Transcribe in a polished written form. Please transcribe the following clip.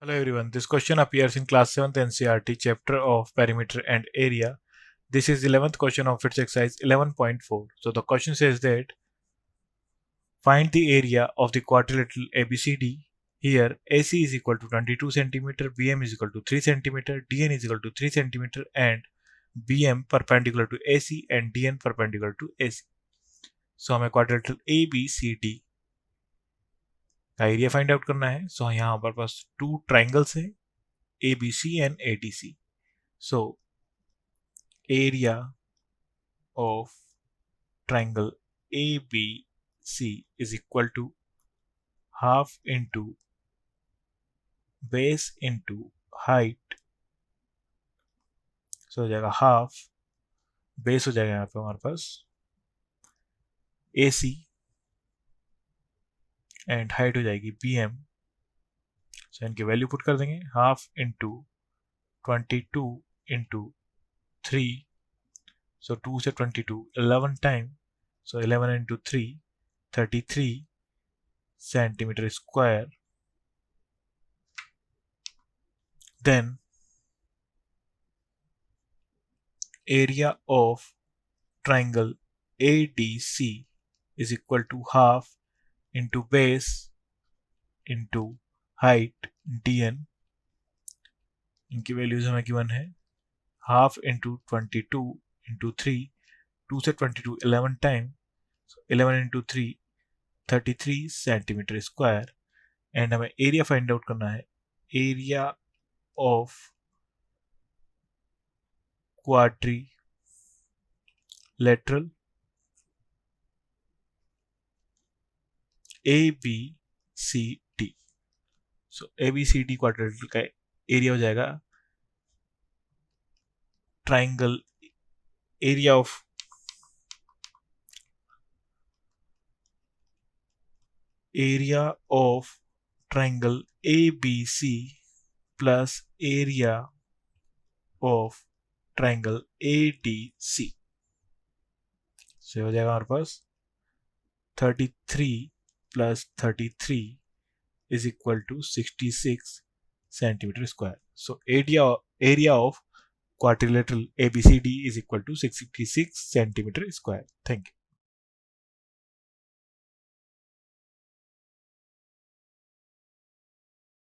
Hello everyone, this question appears in class 7th NCERT chapter of perimeter and area. This is 11th question of its exercise 11.4. So the question says that find the area of the quadrilateral ABCD. Here AC is equal to 22 cm, BM is equal to 3 cm, DN is equal to 3 cm and BM perpendicular to AC and DN perpendicular to AC. So हमें quadrilateral ABCD का area find out करना है. सो यहाँ हमारे पास two triangles है ABC and ADC. So area of triangle ABC is equal to half into base into height. So हो जाएगा half, base हो जाएगा यहाँ पे हमारे पास AC एंड हाइट हो जाएगी BM. सो इनकी वैल्यू पुट कर देंगे. Half into 22 into 3. सो 2 से 22 11 time. So 11 into 3 33 centimeter square. Then area of triangle ADC is equal to half into base into height DN. इनकी वैल्यूज हमें गिवन है. Half into 22 into 3. 2 से 22 11 time. 11 into 3 33 centimetre square. And हमें area find out करना है. Area of quadrilateral ABCD. So ABCD quadrilateral का area हो जाएगा triangle area of triangle ABC plus area of triangle ADC. So हो जाएगा हमारे पास 33 plus 33 is equal to 66 centimeter square. So area of quadrilateral ABCD is equal to 66 centimeter square. Thank you.